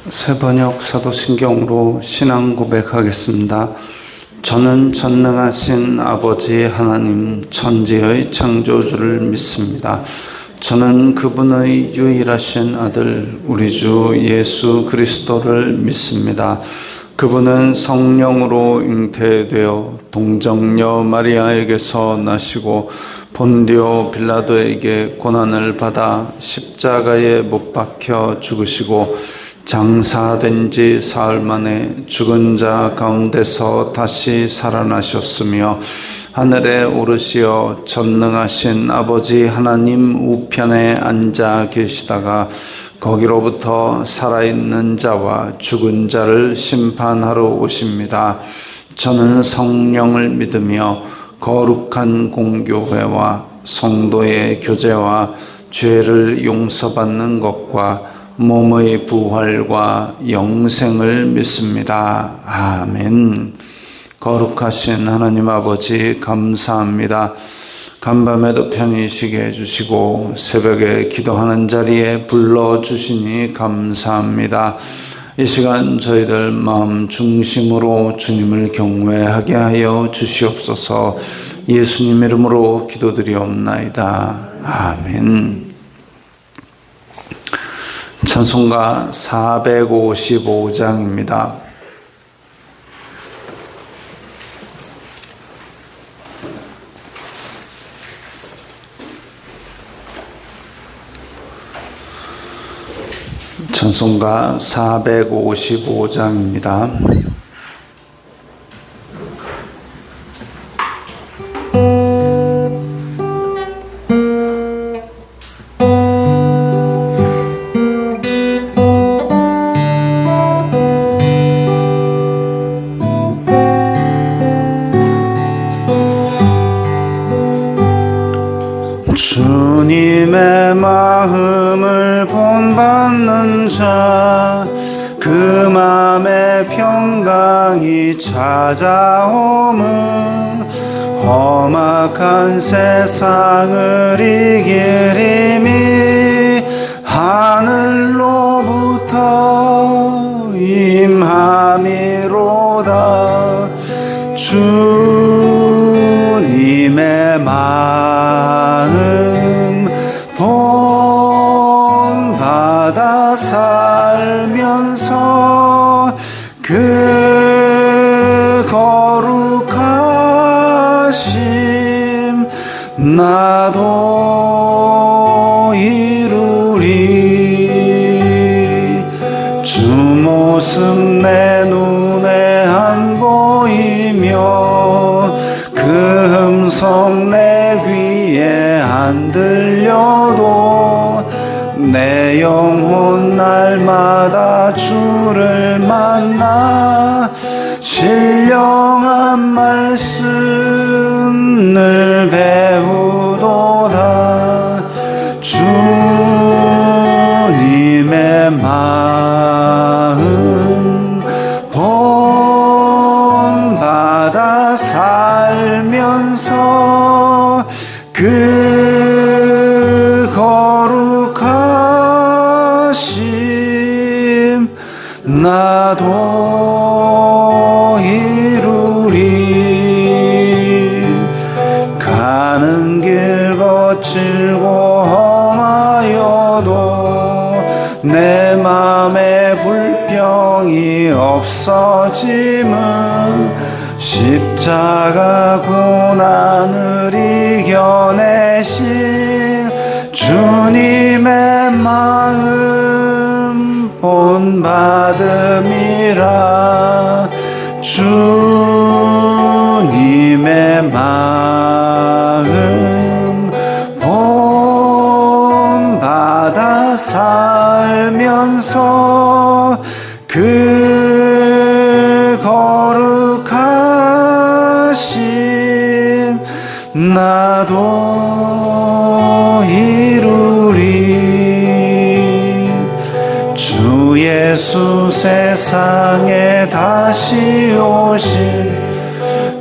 새번역 사도신경으로 신앙 고백하겠습니다. 저는 전능하신 아버지 하나님 천지의 창조주를 믿습니다. 저는 그분의 유일하신 아들 우리 주 예수 그리스도를 믿습니다. 그분은 성령으로 잉태되어 동정녀 마리아에게서 나시고 본디오 빌라도에게 고난을 받아 십자가에 못 박혀 죽으시고 장사된 지 사흘 만에 죽은 자 가운데서 다시 살아나셨으며 하늘에 오르시어 전능하신 아버지 하나님 우편에 앉아 계시다가 거기로부터 살아있는 자와 죽은 자를 심판하러 오십니다. 저는 성령을 믿으며 거룩한 공교회와 성도의 교제와 죄를 용서받는 것과 몸의 부활과 영생을 믿습니다. 아멘. 거룩하신 하나님 아버지 감사합니다. 간밤에도 편히 쉬게 해주시고 새벽에 기도하는 자리에 불러주시니 감사합니다. 이 시간 저희들 마음 중심으로 주님을 경외하게 하여 주시옵소서. 예수님 이름으로 기도드리옵나이다. 아멘. 찬송가 455장입니다. 찬송가 455장입니다. 주님의 마음을 본받는 자, 그 맘에 평강이 찾아오면 험악한 세상을 이길 힘이 하늘로부터 임함이로다. 주님의 마음 본받아 살면서 그 거룩하심 나도 이루리. 주 모습 내 눈에 안 보이며 그 음성 내 귀에 안 들려도 내 영혼 날마다 주를 만나 신령한 말씀을 배우도다. 주님의 마음 본받아 살면서 그 거룩하심 나도 이루리. 가는 길 거칠고 험하여도 내 맘에 불평이 없어짐은 십자가 고난을 이겨내신 주님의 마음 본받음이라. 주님의 마음 본받아 살면서 그 거룩하심 나도 이루리. 주 예수 세상에 다시 오실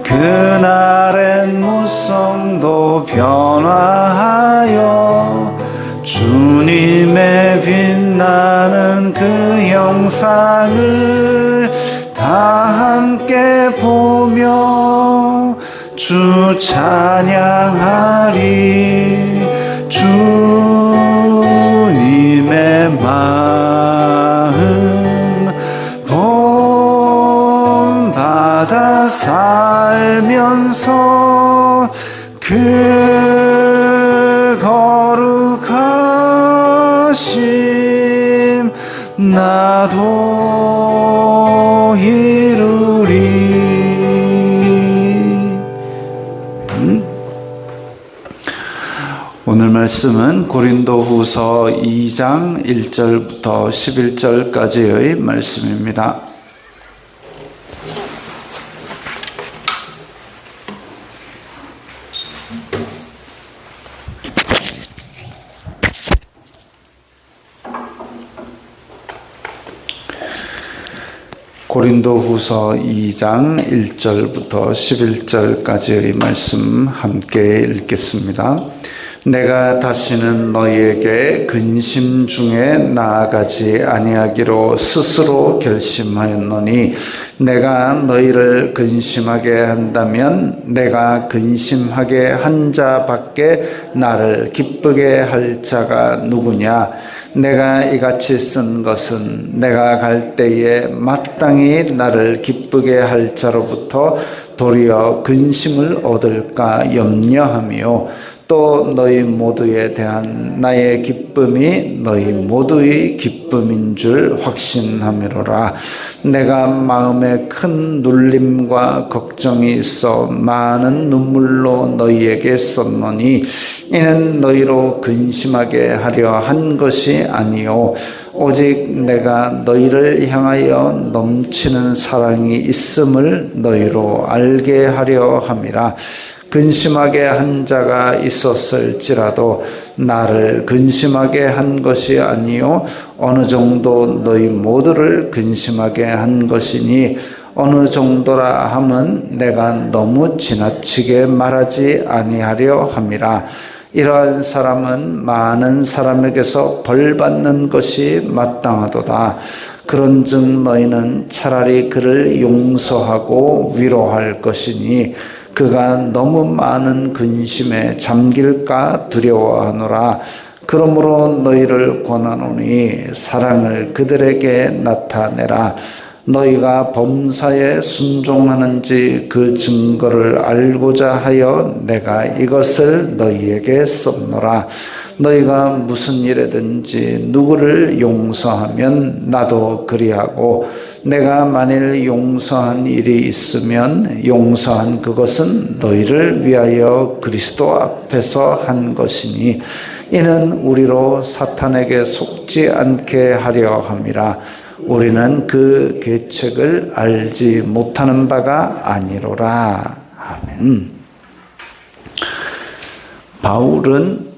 그날엔 무성도 변화하여 주님의 빛나는 그 영 영상을 다 함께 보며 주 찬양하리. 주님의 마음 본받아 살면서 그 거룩하심 나도 이루리. 오늘 말씀은 고린도후서 2장 1절부터 11절까지의 말씀입니다. 고린도후서 2장 1절부터 11절까지의 말씀 함께 읽겠습니다. 내가 다시는 너희에게 근심 중에 나아가지 아니하기로 스스로 결심하였노니 내가 너희를 근심하게 한다면 내가 근심하게 한 자밖에 나를 기쁘게 할 자가 누구냐. 내가 이같이 쓴 것은 내가 갈 때에 마땅히 나를 기쁘게 할 자로부터 도리어 근심을 얻을까 염려하며 또 너희 모두에 대한 나의 기쁨이 너희 모두의 기쁨인 줄 확신함이로라. 내가 마음에 큰 눌림과 걱정이 있어 많은 눈물로 너희에게 썼노니 이는 너희로 근심하게 하려 한 것이 아니요 오직 내가 너희를 향하여 넘치는 사랑이 있음을 너희로 알게 하려 함이라. 근심하게 한 자가 있었을지라도 나를 근심하게 한 것이 아니요 어느 정도 너희 모두를 근심하게 한 것이니 어느 정도라 함은 내가 너무 지나치게 말하지 아니하려 함이라. 이러한 사람은 많은 사람에게서 벌 받는 것이 마땅하도다. 그런즉 너희는 차라리 그를 용서하고 위로할 것이니 그가 너무 많은 근심에 잠길까 두려워하노라. 그러므로 너희를 권하노니 사랑을 그들에게 나타내라. 너희가 범사에 순종하는지 그 증거를 알고자 하여 내가 이것을 너희에게 썼노라. 너희가 무슨 일에든지 누구를 용서하면 나도 그리하고 내가 만일 용서한 일이 있으면 용서한 그것은 너희를 위하여 그리스도 앞에서 한 것이니 이는 우리로 사탄에게 속지 않게 하려 함이라. 우리는 그 계책을 알지 못하는 바가 아니로라. 아멘. 바울은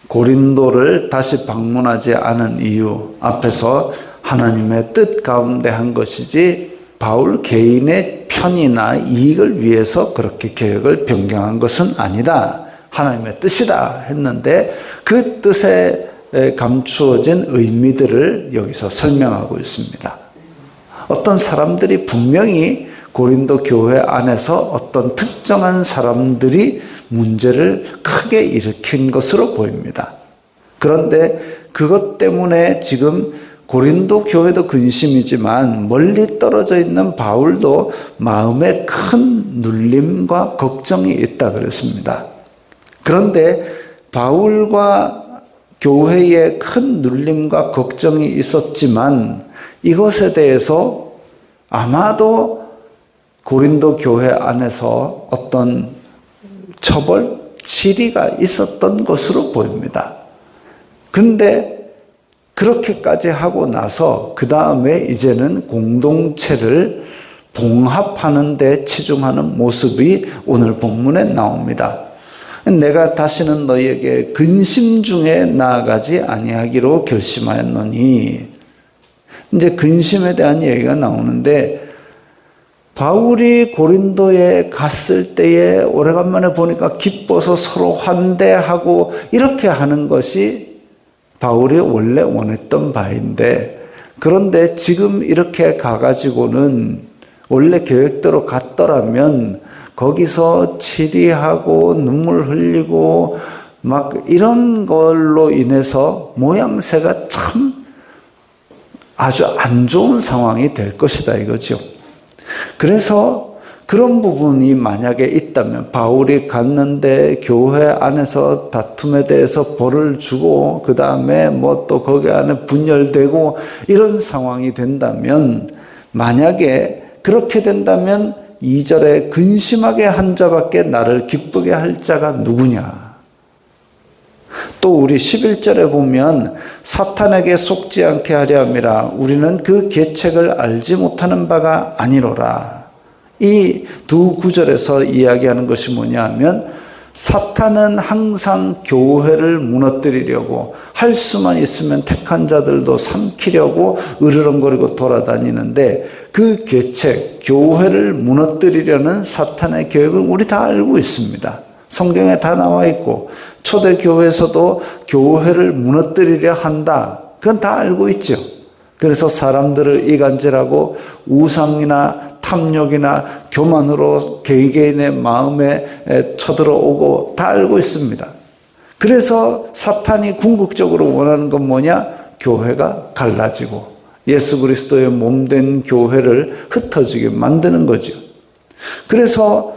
고린도를 다시 방문하지 않은 이유 앞에서 하나님의 뜻 가운데 한 것이지 바울 개인의 편이나 이익을 위해서 그렇게 계획을 변경한 것은 아니다. 하나님의 뜻이다 했는데 그 뜻에 감추어진 의미들을 여기서 설명하고 있습니다. 어떤 사람들이 분명히 고린도 교회 안에서 어떤 특정한 사람들이 문제를 크게 일으킨 것으로 보입니다. 그런데 그것 때문에 지금 고린도 교회도 근심이지만 멀리 떨어져 있는 바울도 마음에 큰 눌림과 걱정이 있다 그랬습니다. 그런데 바울과 교회에 큰 눌림과 걱정이 있었지만 이것에 대해서 아마도 고린도 교회 안에서 어떤 처벌, 치리가 있었던 것으로 보입니다. 근데 그렇게까지 하고 나서 그 다음에 이제는 공동체를 봉합하는 데 치중하는 모습이 오늘 본문에 나옵니다. 내가 다시는 너희에게 근심 중에 나아가지 아니하기로 결심하였노니, 이제 근심에 대한 얘기가 나오는데 바울이 고린도에 갔을 때에 오래간만에 보니까 기뻐서 서로 환대하고 이렇게 하는 것이 바울이 원래 원했던 바인데 그런데 지금 이렇게 가가지고는 원래 계획대로 갔더라면 거기서 치리하고 눈물 흘리고 막 이런 걸로 인해서 모양새가 참 아주 안 좋은 상황이 될 것이다 이거죠. 그래서 그런 부분이 만약에 있다면 바울이 갔는데 교회 안에서 다툼에 대해서 벌을 주고 그 다음에 뭐 또 거기 안에 분열되고 이런 상황이 된다면, 만약에 그렇게 된다면 2절에 근심하게 한 자밖에 나를 기쁘게 할 자가 누구냐. 또 우리 11절에 보면 사탄에게 속지 않게 하려 함이라 우리는 그 계책을 알지 못하는 바가 아니로라. 이 두 구절에서 이야기하는 것이 뭐냐 하면, 사탄은 항상 교회를 무너뜨리려고, 할 수만 있으면 택한 자들도 삼키려고 으르렁거리고 돌아다니는데, 그 계책, 교회를 무너뜨리려는 사탄의 계획을 우리 다 알고 있습니다. 성경에 다 나와 있고, 초대교회에서도 교회를 무너뜨리려 한다, 그건 다 알고 있죠. 그래서 사람들을 이간질하고 우상이나 탐욕이나 교만으로 개개인의 마음에 쳐들어오고 다 알고 있습니다. 그래서 사탄이 궁극적으로 원하는 건 뭐냐? 교회가 갈라지고 예수 그리스도의 몸된 교회를 흩어지게 만드는 거죠. 그래서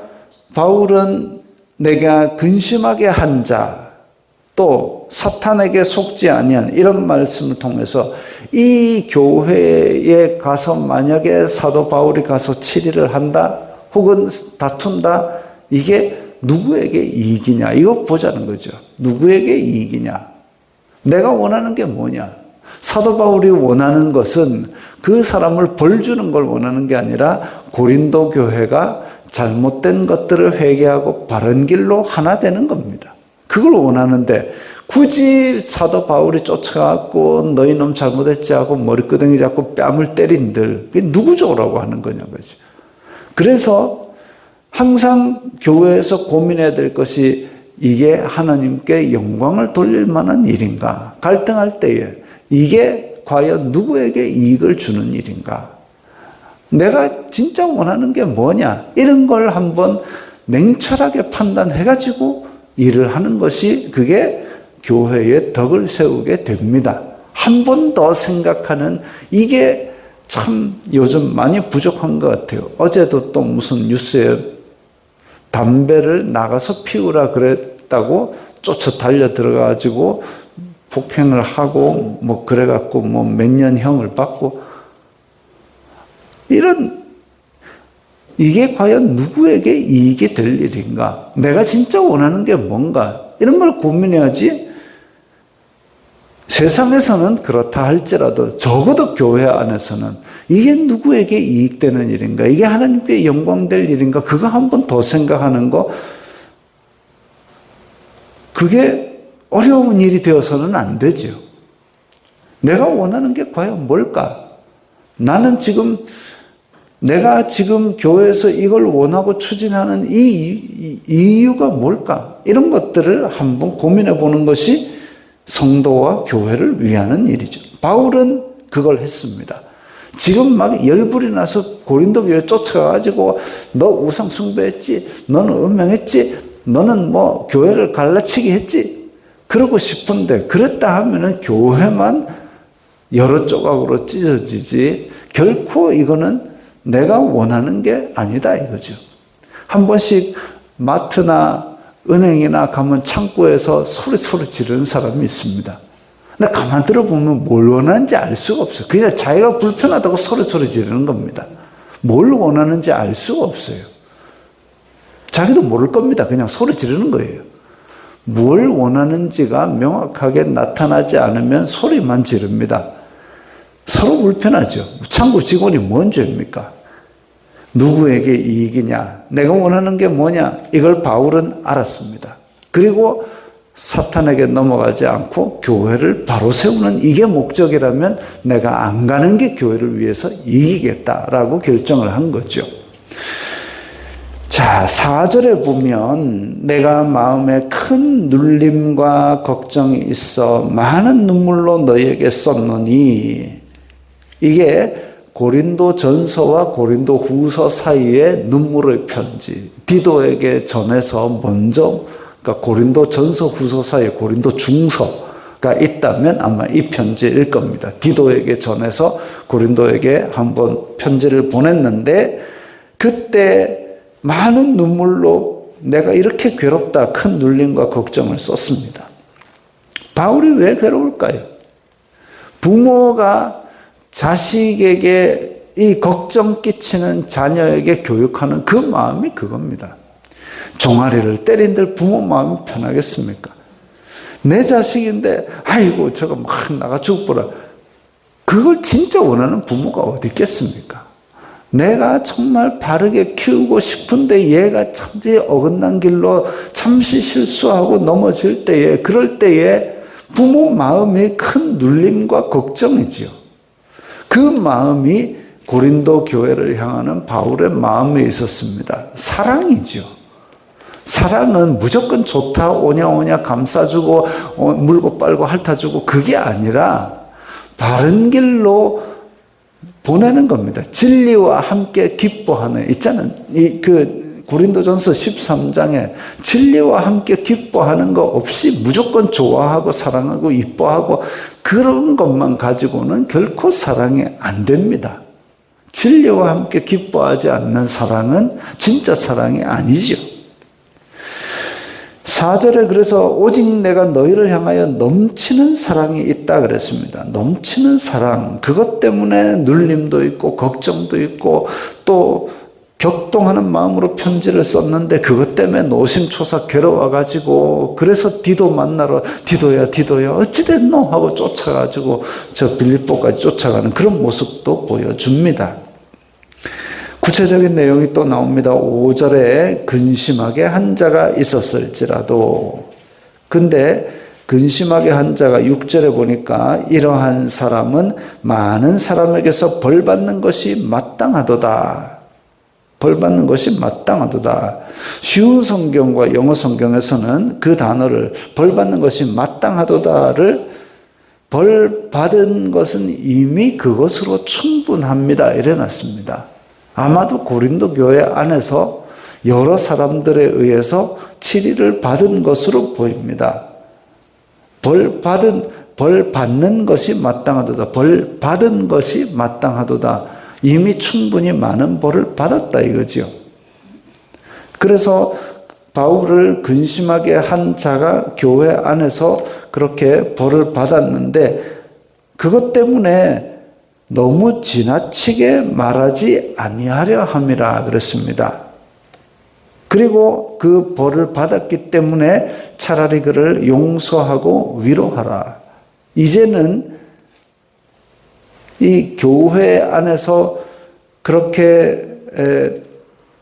바울은 내가 근심하게 한 자, 또 사탄에게 속지 아니한, 이런 말씀을 통해서 이 교회에 가서 만약에 사도 바울이 가서 치리를 한다 혹은 다툰다, 이게 누구에게 이익이냐, 이거 보자는 거죠. 누구에게 이익이냐, 내가 원하는 게 뭐냐. 사도 바울이 원하는 것은 그 사람을 벌 주는 걸 원하는 게 아니라 고린도 교회가 잘못된 것들을 회개하고 바른 길로 하나 되는 겁니다. 그걸 원하는데 굳이 사도 바울이 쫓아가고 너희 놈 잘못했지 하고 머리끄덩이 잡고 뺨을 때린들, 그게 누구 좋으라고 하는 거냐 그죠. 그래서 항상 교회에서 고민해야 될 것이, 이게 하나님께 영광을 돌릴 만한 일인가, 갈등할 때에 이게 과연 누구에게 이익을 주는 일인가, 내가 진짜 원하는 게 뭐냐, 이런 걸 한번 냉철하게 판단해가지고 일을 하는 것이, 그게 교회의 덕을 세우게 됩니다. 한 번 더 생각하는, 이게 참 요즘 많이 부족한 것 같아요. 어제도 또 무슨 뉴스에 담배를 나가서 피우라 그랬다고 쫓아 달려 들어가지고 폭행을 하고 뭐 그래갖고 뭐 몇 년 형을 받고, 이게 과연 누구에게 이익이 될 일인가? 내가 진짜 원하는 게 뭔가? 이런 걸 고민해야지. 세상에서는 그렇다 할지라도 적어도 교회 안에서는 이게 누구에게 이익되는 일인가? 이게 하나님께 영광될 일인가? 그거 한 번 더 생각하는 거, 그게 어려운 일이 되어서는 안 되죠. 내가 원하는 게 과연 뭘까? 내가 지금 교회에서 이걸 원하고 추진하는 이 이유가 뭘까? 이런 것들을 한번 고민해 보는 것이 성도와 교회를 위하는 일이죠. 바울은 그걸 했습니다. 지금 막 열불이 나서 고린도 교회 쫓아가가지고 너 우상 숭배했지, 너는 음행했지, 너는 뭐 교회를 갈라치기 했지, 그러고 싶은데, 그랬다 하면은 교회만 여러 조각으로 찢어지지 결코 이거는 내가 원하는 게 아니다 이거죠. 한 번씩 마트나 은행이나 가면 창고에서 소리 지르는 사람이 있습니다. 근데 가만 들어보면 뭘 원하는지 알 수가 없어요. 그냥 자기가 불편하다고 소리 지르는 겁니다. 뭘 원하는지 알 수가 없어요. 자기도 모를 겁니다. 그냥 소리 지르는 거예요. 뭘 원하는지가 명확하게 나타나지 않으면 소리만 지릅니다. 서로 불편하죠. 창구 직원이 뭔 죄입니까? 누구에게 이익이냐, 내가 원하는 게 뭐냐, 이걸 바울은 알았습니다. 그리고 사탄에게 넘어가지 않고 교회를 바로 세우는, 이게 목적이라면 내가 안 가는 게 교회를 위해서 이기겠다라고 결정을 한 거죠. 자, 4절에 보면 내가 마음에 큰 눌림과 걱정이 있어 많은 눈물로 너희에게 썼노니, 이게 고린도 전서와 고린도 후서 사이의 눈물의 편지. 디도에게 전해서 먼저, 그러니까 고린도 전서 후서 사이에 고린도 중서가 있다면 아마 이 편지일 겁니다. 디도에게 전해서 고린도에게 한번 편지를 보냈는데, 그때 많은 눈물로 내가 이렇게 괴롭다, 큰 눌림과 걱정을 썼습니다. 바울이 왜 괴로울까요? 부모가 자식에게 이 걱정 끼치는 자녀에게 교육하는 그 마음이 그겁니다. 종아리를 때린들 부모 마음이 편하겠습니까? 내 자식인데 아이고 저거 막 나가 죽어보라. 그걸 진짜 원하는 부모가 어디 있겠습니까? 내가 정말 바르게 키우고 싶은데 얘가 잠시 어긋난 길로 잠시 실수하고 넘어질 때에, 그럴 때에 부모 마음이 큰 눌림과 걱정이지요. 그 마음이 고린도 교회를 향하는 바울의 마음에 있었습니다. 사랑이죠. 사랑은 무조건 좋다, 오냐오냐 감싸주고 물고 빨고 핥아주고 그게 아니라 바른 길로 보내는 겁니다. 진리와 함께 기뻐하는, 있잖아요. 고린도전서 13장에 진리와 함께 기뻐하는 거 없이 무조건 좋아하고 사랑하고 이뻐하고 그런 것만 가지고는 결코 사랑이 안 됩니다. 진리와 함께 기뻐하지 않는 사랑은 진짜 사랑이 아니죠. 4절에 그래서 오직 내가 너희를 향하여 넘치는 사랑이 있다 그랬습니다. 넘치는 사랑, 그것 때문에 눌림도 있고 걱정도 있고 또 격동하는 마음으로 편지를 썼는데 그것 때문에 노심초사 괴로워가지고, 그래서 디도 만나러 디도야 어찌 됐노 하고 쫓아가지고 저 빌립보까지 쫓아가는 그런 모습도 보여줍니다. 구체적인 내용이 또 나옵니다. 5절에 근심하게 한 자가 있었을지라도. 근데 근심하게 한 자가 6절에 보니까 이러한 사람은 많은 사람에게서 벌받는 것이 마땅하도다. 벌받는 것이 마땅하도다. 쉬운 성경과 영어 성경에서는 그 단어를 벌받는 것이 마땅하도다를 벌받은 것은 이미 그것으로 충분합니다. 이래놨습니다. 아마도 고린도 교회 안에서 여러 사람들에 의해서 치리를 받은 것으로 보입니다. 벌 받는 것이 마땅하도다. 벌 받은 것이 마땅하도다. 이미 충분히 많은 벌을 받았다 이거죠. 그래서 바울을 근심하게 한 자가 교회 안에서 그렇게 벌을 받았는데 그것 때문에 너무 지나치게 말하지 아니하려 함이라 그랬습니다. 그리고 그 벌을 받았기 때문에 차라리 그를 용서하고 위로하라. 이제는 이 교회 안에서 그렇게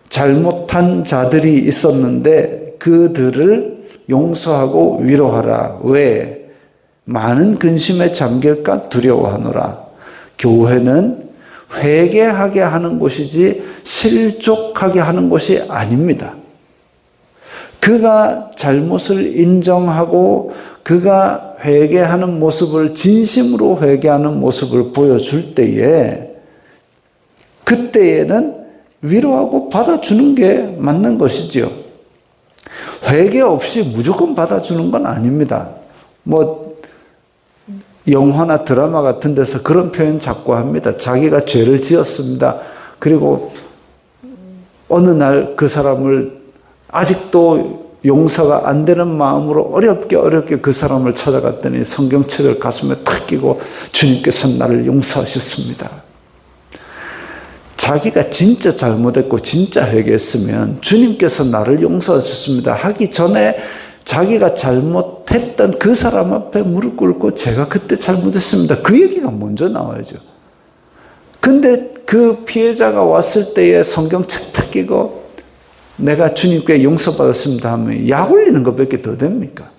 잘못한 자들이 있었는데 그들을 용서하고 위로하라. 왜? 많은 근심에 잠길까 두려워하노라. 교회는 회개하게 하는 곳이지 실족하게 하는 곳이 아닙니다. 그가 잘못을 인정하고 그가 회개하는 모습을, 진심으로 회개하는 모습을 보여줄 때에 그때에는 위로하고 받아주는 게 맞는 것이지요. 회개 없이 무조건 받아주는 건 아닙니다. 영화나 드라마 같은 데서 그런 표현 자꾸 합니다. 자기가 죄를 지었습니다. 그리고 어느 날 그 사람을 아직도 용서가 안 되는 마음으로 어렵게 그 사람을 찾아갔더니 성경책을 가슴에 탁 끼고 주님께서 나를 용서하셨습니다. 자기가 진짜 잘못했고 진짜 회개했으면 주님께서 나를 용서하셨습니다 하기 전에 자기가 잘못했던 그 사람 앞에 무릎 꿇고 제가 그때 잘못했습니다. 그 얘기가 먼저 나와야죠. 근데 그 피해자가 왔을 때에 성경책 탁 끼고 내가 주님께 용서받았습니다 하면 약 올리는 것밖에 더 됩니까?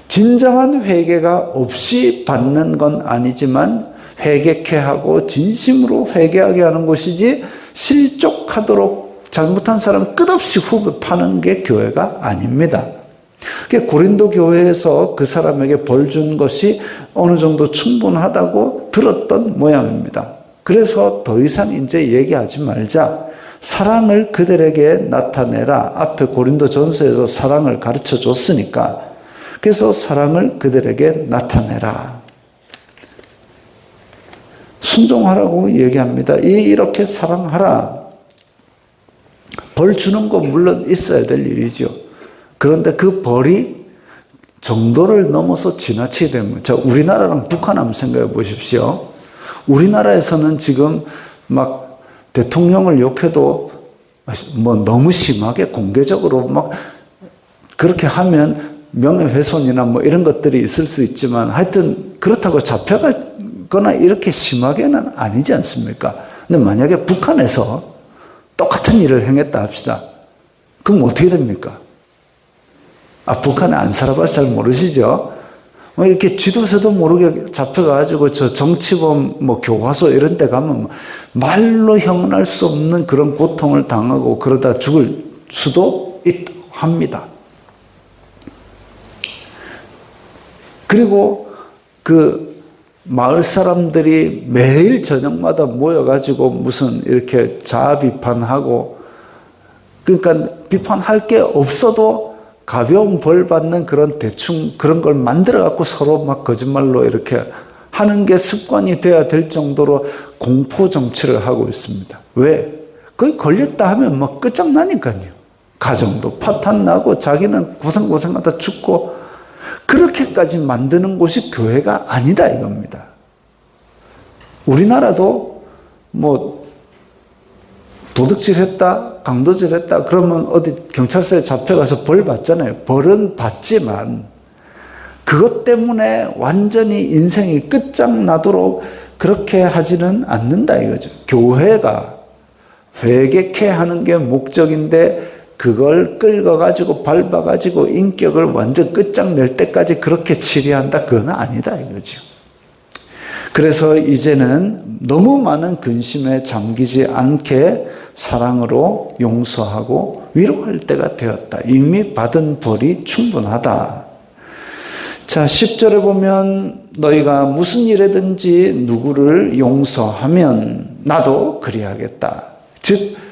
진정한 회개가 없이 받는 건 아니지만 회개케 하고 진심으로 회개하게 하는 것이지 실족하도록 잘못한 사람 끝없이 후배 파는 게 교회가 아닙니다. 고린도 교회에서 그 사람에게 벌 준 것이 어느 정도 충분하다고 들었던 모양입니다. 그래서 더 이상 이제 얘기하지 말자. 사랑을 그들에게 나타내라. 앞에 고린도전서에서 사랑을 가르쳐 줬으니까. 그래서 사랑을 그들에게 나타내라. 순종하라고 얘기합니다. 이렇게 사랑하라. 벌 주는 거 물론 있어야 될 일이죠. 그런데 그 벌이 정도를 넘어서 지나치게 되면, 우리나라랑 북한 한번 생각해 보십시오. 우리나라에서는 지금 막 대통령을 욕해도 뭐 너무 심하게 공개적으로 막 그렇게 하면 명예훼손이나 뭐 이런 것들이 있을 수 있지만 하여튼 그렇다고 잡혀가거나 이렇게 심하게는 아니지 않습니까? 근데 만약에 북한에서 똑같은 일을 행했다 합시다. 그럼 어떻게 됩니까? 북한에 안 살아봐서 잘 모르시죠? 이렇게 지도새도 모르게 잡혀가지고 저 정치범 뭐 교과서 이런 데 가면 말로 형언할 수 없는 그런 고통을 당하고 그러다 죽을 수도 합니다. 그리고 그 마을 사람들이 매일 저녁마다 모여가지고 무슨 이렇게 자아 비판하고, 그러니까 비판할 게 없어도 가벼운 벌 받는 그런 대충 그런 걸 만들어 갖고 서로 막 거짓말로 이렇게 하는 게 습관이 돼야 될 정도로 공포 정치를 하고 있습니다. 왜? 거기 걸렸다 하면 막 끝장나니까요. 가정도 파탄 나고 자기는 고생하다 죽고, 그렇게까지 만드는 곳이 교회가 아니다 이겁니다. 우리나라도 뭐 도둑질했다, 강도질했다 그러면 어디 경찰서에 잡혀가서 벌 받잖아요. 벌은 받지만 그것 때문에 완전히 인생이 끝장나도록 그렇게 하지는 않는다 이거죠. 교회가 회개케 하는 게 목적인데 그걸 끌어가지고 밟아가지고 인격을 완전 끝장낼 때까지 그렇게 치리한다, 그건 아니다 이거죠. 그래서 이제는 너무 많은 근심에 잠기지 않게 사랑으로 용서하고 위로할 때가 되었다. 이미 받은 벌이 충분하다. 자, 10절에 보면 너희가 무슨 일에든지 누구를 용서하면 나도 그리하겠다. 즉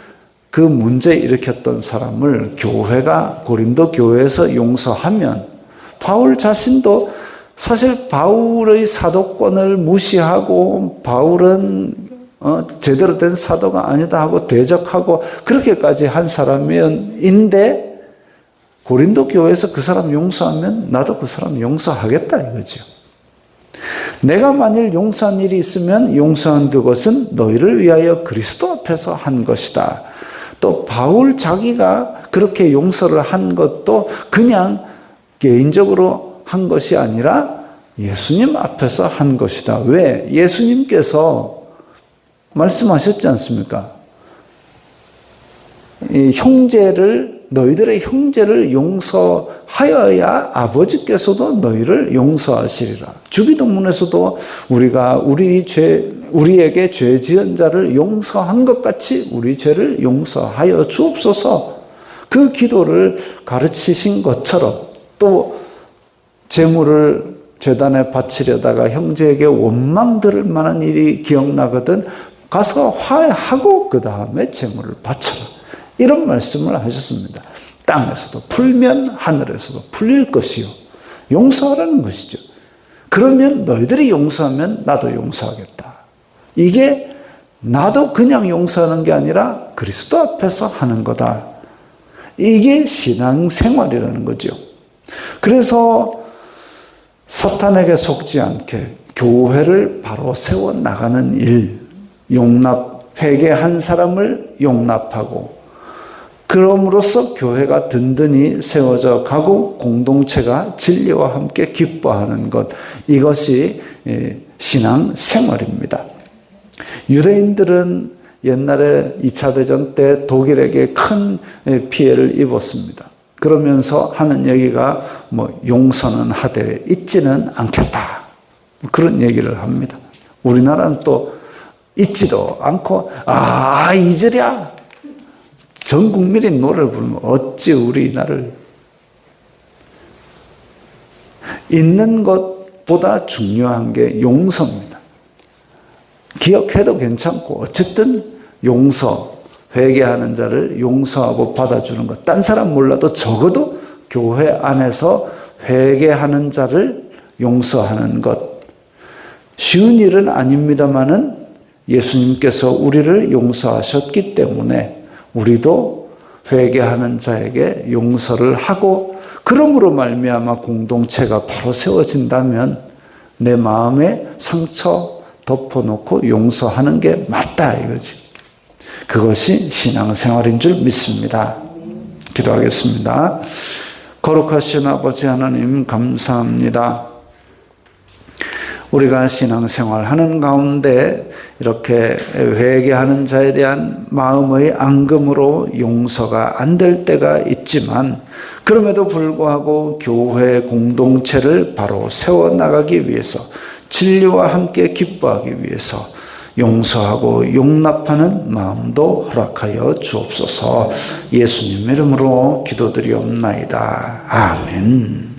그 문제 일으켰던 사람을 교회가 고린도 교회에서 용서하면, 바울 자신도 사실 바울의 사도권을 무시하고 바울은 제대로 된 사도가 아니다 하고 대적하고 그렇게까지 한 사람인데 고린도 교회에서 그 사람 용서하면 나도 그 사람 용서하겠다 이거죠. 내가 만일 용서한 일이 있으면 용서한 그것은 너희를 위하여 그리스도 앞에서 한 것이다. 또 바울 자기가 그렇게 용서를 한 것도 그냥 개인적으로 한 것이 아니라 예수님 앞에서 한 것이다. 왜? 예수님께서 말씀하셨지 않습니까? 이 너희들의 형제를 용서하여야 아버지께서도 너희를 용서하시리라. 주기도문에서도 우리가 우리에게 죄 지은 자를 용서한 것 같이 우리 죄를 용서하여 주옵소서, 그 기도를 가르치신 것처럼, 또 제물을 제단에 바치려다가 형제에게 원망 들을 만한 일이 기억나거든 가서 화해하고 그 다음에 제물을 바쳐라, 이런 말씀을 하셨습니다. 땅에서도 풀면 하늘에서도 풀릴 것이요, 용서하라는 것이죠. 그러면 너희들이 용서하면 나도 용서하겠다. 이게 나도 그냥 용서하는 게 아니라 그리스도 앞에서 하는 거다. 이게 신앙생활이라는 거죠. 그래서 사탄에게 속지 않게 교회를 바로 세워나가는 일, 회개한 사람을 용납하고, 그럼으로써 교회가 든든히 세워져 가고 공동체가 진리와 함께 기뻐하는 것, 이것이 신앙생활입니다. 유대인들은 옛날에 2차 대전 때 독일에게 큰 피해를 입었습니다. 그러면서 하는 얘기가 용서는 하되 잊지는 않겠다, 그런 얘기를 합니다. 우리나라는 또 잊지도 않고 잊으랴, 전 국민이 노래를 부르면 어찌 우리나라를, 잊는 것보다 중요한 게 용서입니다. 기억해도 괜찮고 어쨌든 용서, 회개하는 자를 용서하고 받아주는 것. 딴 사람 몰라도 적어도 교회 안에서 회개하는 자를 용서하는 것. 쉬운 일은 아닙니다마는 예수님께서 우리를 용서하셨기 때문에 우리도 회개하는 자에게 용서를 하고 그러므로 말미암아 공동체가 바로 세워진다면 내 마음에 상처 덮어놓고 용서하는 게 맞다 이거지. 그것이 신앙생활인 줄 믿습니다. 기도하겠습니다. 거룩하신 아버지 하나님 감사합니다. 우리가 신앙생활 하는 가운데 이렇게 회개하는 자에 대한 마음의 앙금으로 용서가 안 될 때가 있지만 그럼에도 불구하고 교회 공동체를 바로 세워나가기 위해서 진리와 함께 기뻐하기 위해서 용서하고 용납하는 마음도 허락하여 주옵소서. 예수님 이름으로 기도드리옵나이다. 아멘.